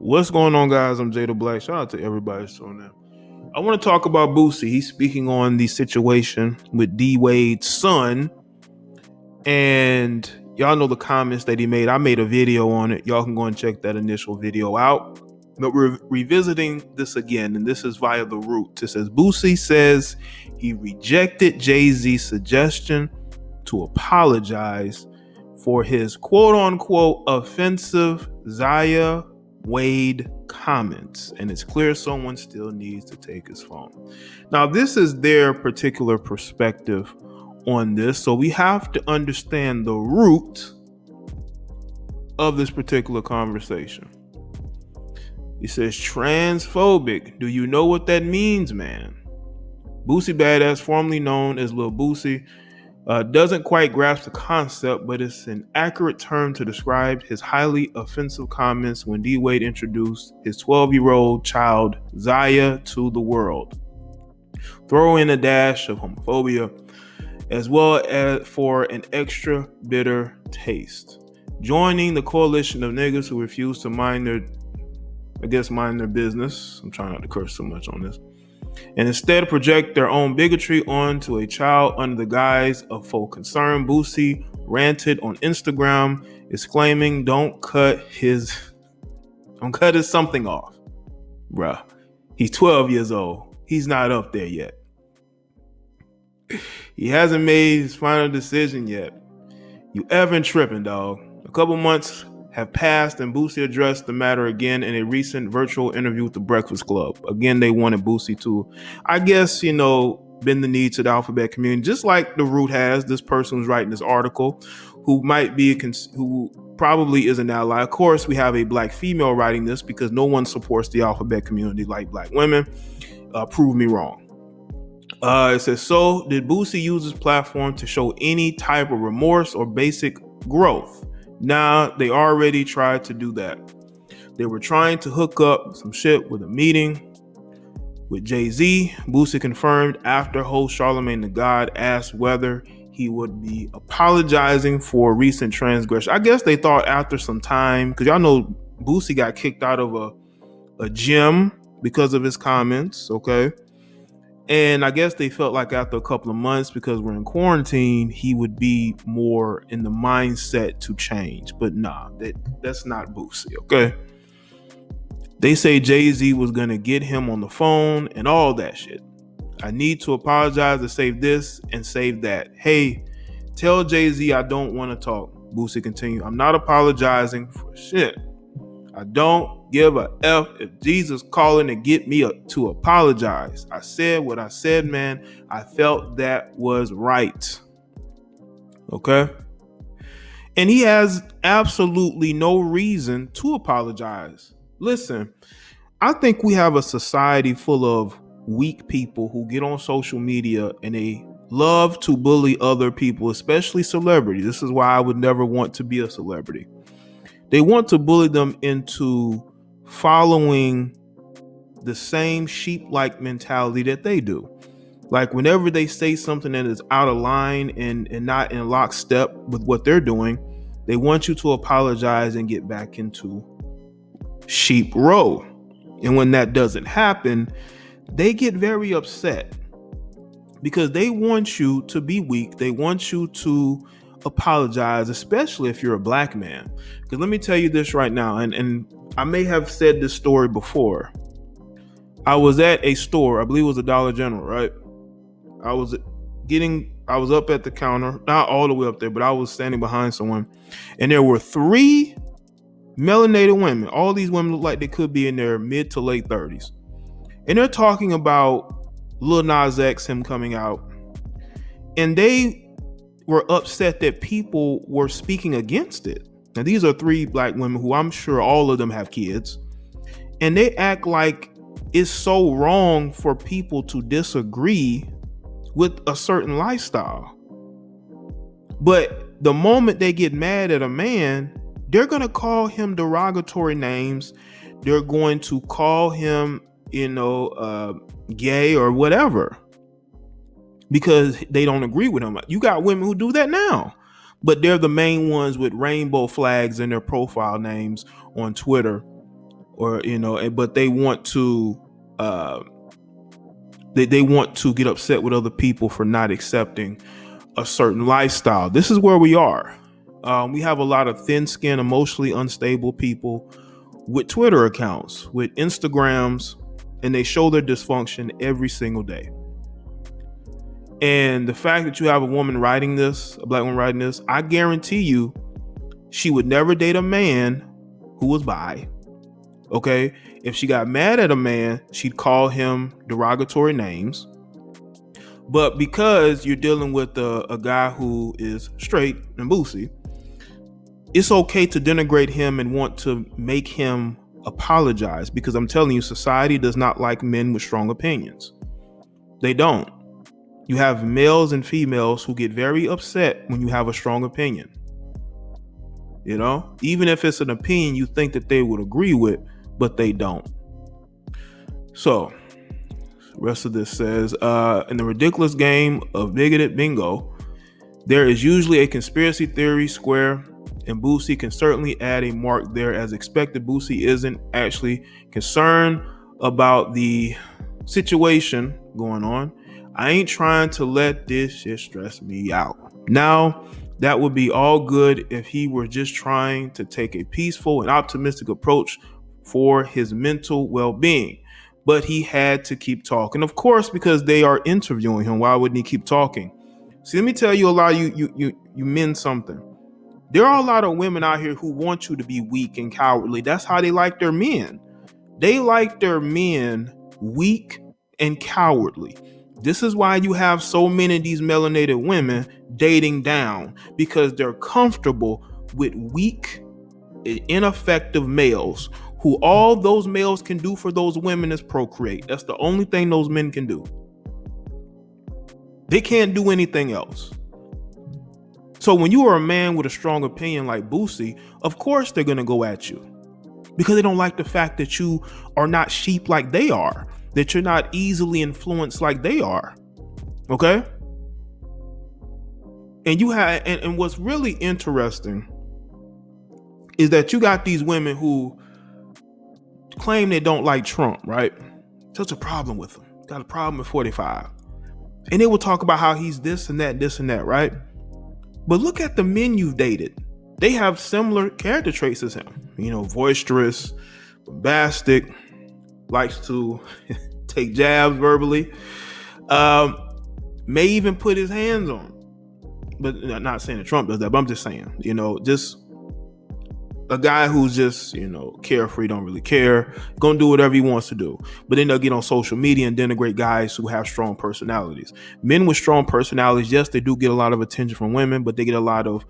What's going on, guys? I'm Jay the Black. Shout out to everybody showing up. I want to talk about Boosie. He's speaking on the situation with D.Wade's son. And y'all know the comments that he made. I made a video on it. Y'all can go and check that initial video out. But we're revisiting this again, and this is via The Root. It says, Boosie says he rejected Jay-Z's suggestion to apologize for his quote-unquote offensive Jaye Wade comments, and it's clear someone still needs to take his phone. Now, this is their particular perspective on this, so we have to understand the root of this particular conversation. He says, transphobic. Do you know what that means, man? Boosie Badass, formerly known as Lil Boosie, doesn't quite grasp the concept, but it's an accurate term to describe his highly offensive comments when D-Wade introduced his 12-year-old child, Jaye, to the world. Throw in a dash of homophobia, as well as for an extra bitter taste. Joining the coalition of niggas who refuse to mind their business. I'm trying not to curse so much on this. And instead project their own bigotry onto a child under the guise of faux concern. Boosie ranted on Instagram, exclaiming, don't cut his something off. Bruh, he's 12 years old. He's not up there yet. He hasn't made his final decision yet. You ever tripping, dog. A couple months have passed, and Boosie addressed the matter again in a recent virtual interview with the Breakfast Club. Again, they wanted Boosie to, I guess, bend the knee to the alphabet community, just like The Root has. This person who's writing this article, who probably is an ally. Of course, we have a black female writing this because no one supports the alphabet community like black women. Prove me wrong. It says, so did Boosie use his platform to show any type of remorse or basic growth? Nah, they already tried to do that. They were trying to hook up some shit with a meeting with Jay-Z. Boosie confirmed after host Charlamagne the God asked whether he would be apologizing for recent transgression. I guess they thought after some time, because y'all know Boosie got kicked out of a gym because of his comments, okay? And I guess they felt like after a couple of months, because we're in quarantine, he would be more in the mindset to change. But nah, that's not Boosie, okay? They say Jay-Z was going to get him on the phone and all that shit. I need to apologize to save this and save that. Hey, tell Jay-Z I don't want to talk. Boosie continued. I'm not apologizing for shit. I don't give a F if Jesus calling to get me to apologize. I said what I said, man. I felt that was right. Okay? And he has absolutely no reason to apologize. Listen, I think we have a society full of weak people who get on social media and they love to bully other people, especially celebrities. This is why I would never want to be a celebrity. They want to bully them into following the same sheep-like mentality that they do. Like whenever they say something that is out of line and not in lockstep with what they're doing, they want you to apologize and get back into sheep row. And when that doesn't happen, they get very upset because they want you to be weak. They want you to apologize, especially if you're a black man. Because let me tell you this right now, and I may have said this story before. I was at a store, I believe it was a Dollar General, right? I was up at the counter, not all the way up there, but I was standing behind someone, and there were 3 melanated women. All these women look like they could be in their mid to late 30s. And they're talking about Lil Nas X, him coming out. And they were upset that people were speaking against it. Now, these are 3 black women who I'm sure all of them have kids. And they act like it's so wrong for people to disagree with a certain lifestyle. But the moment they get mad at a man, they're going to call him derogatory names. They're going to call him, gay or whatever, because they don't agree with him. You got women who do that now, but they're the main ones with rainbow flags in their profile names on Twitter or but they want to uh, they want to get upset with other people for not accepting a certain lifestyle. This is where we are. We have a lot of thin-skinned, emotionally unstable people with Twitter accounts, with Instagrams, and they show their dysfunction every single day. And the fact that you have a woman writing this, a black woman writing this, I guarantee you she would never date a man who was bi. Okay? If she got mad at a man, she'd call him derogatory names. But because you're dealing with a guy who is straight and Boosie, it's okay to denigrate him and want to make him apologize, because I'm telling you, society does not like men with strong opinions. They don't. You have males and females who get very upset when you have a strong opinion. Even if it's an opinion you think that they would agree with, but they don't. So, the rest of this says, in the ridiculous game of bigoted bingo, there is usually a conspiracy theory square, and Boosie can certainly add a mark there. As expected, Boosie isn't actually concerned about the situation going on. I ain't trying to let this shit stress me out. Now, that would be all good if he were just trying to take a peaceful and optimistic approach for his mental well-being. But he had to keep talking, of course, because they are interviewing him. Why wouldn't he keep talking? See, let me tell you a lot of you men something. There are a lot of women out here who want you to be weak and cowardly. That's how they like their men. They like their men weak and cowardly. This is why you have so many of these melanated women dating down, because they're comfortable with weak, ineffective males who all those males can do for those women is procreate. That's the only thing those men can do. They can't do anything else. So when you are a man with a strong opinion like Boosie, of course they're going to go at you, because they don't like the fact that you are not sheep like they are, that you're not easily influenced like they are. Okay? And you have, and what's really interesting is that you got these women who claim they don't like Trump, right? Such a problem with him. Got a problem with 45. And they will talk about how he's this and that, right? But look at the men you've dated. They have similar character traits as him. Boisterous, bombastic, likes to take jabs verbally, may even put his hands on. But I'm not saying that Trump does that, but I'm just saying, just a guy who's just, carefree, don't really care, gonna do whatever he wants to do. But then they'll get on social media and denigrate guys who have strong personalities. Men with strong personalities, yes, they do get a lot of attention from women, but they get a lot of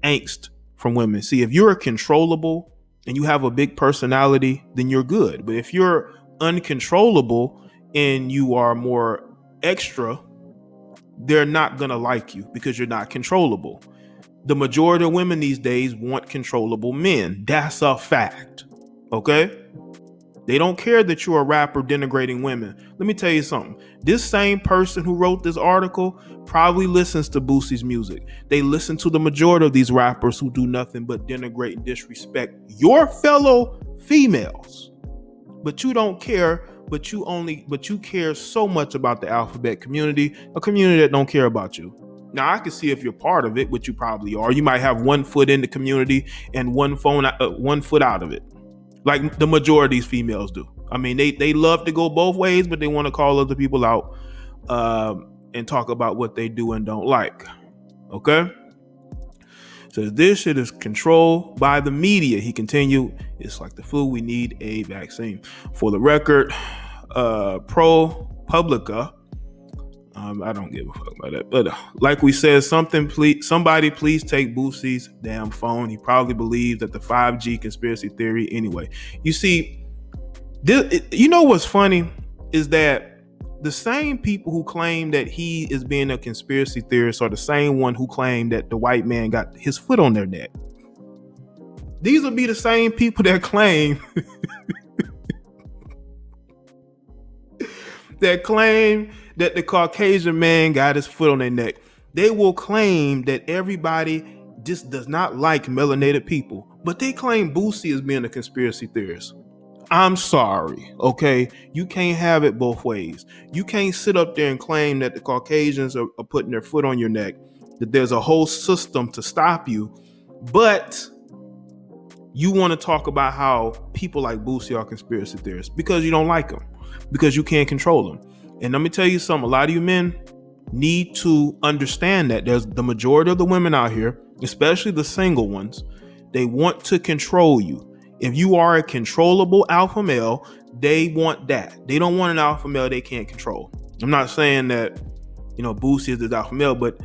angst from women. See, if you're controllable and you have a big personality, then you're good. But if you're uncontrollable and you are more extra, they're not gonna like you because you're not controllable. The majority of women these days want controllable men. That's a fact. Okay? They don't care that you're a rapper denigrating women. Let me tell you something. This same person who wrote this article probably listens to Boosie's music. They listen to the majority of these rappers who do nothing but denigrate and disrespect your fellow females. But you don't care, but you care so much about the alphabet community, a community that don't care about you. Now, I can see if you're part of it, which you probably are. You might have 1 foot in the community and 1 foot out of it, like the majority of these females do. I mean, they love to go both ways, but they want to call other people out and talk about what they do and don't like. Okay? So this shit is controlled by the media. He continued, it's like the flu, we need a vaccine. For the record, ProPublica, I don't give a fuck about that. But like we said, somebody please take Boosie's damn phone. He probably believes that the 5G conspiracy theory anyway. You see, what's funny is that the same people who claim that he is being a conspiracy theorist are the same one who claim that the white man got his foot on their neck. These will be the same people that claim that the Caucasian man got his foot on their neck. They will claim that everybody just does not like melanated people, but they claim Boosie is being a conspiracy theorist. I'm sorry, okay? You can't have it both ways. You can't sit up there and claim that the Caucasians are putting their foot on your neck, that there's a whole system to stop you, but you want to talk about how people like Boosie are conspiracy theorists because you don't like them, because you can't control them. And let me tell you something, a lot of you men need to understand that there's the majority of the women out here, especially the single ones, they want to control you. If you are a controllable alpha male, they want that. They don't want an alpha male they can't control. I'm not saying that, Boosie is the alpha male, but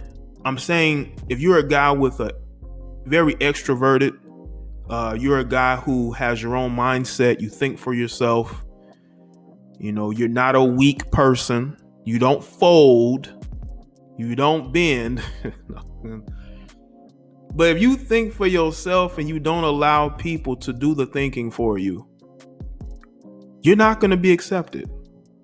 I'm saying if you're a guy with a very extroverted, you're a guy who has your own mindset, you think for yourself, you're not a weak person, you don't fold, you don't bend. But if you think for yourself and you don't allow people to do the thinking for you, you're not going to be accepted.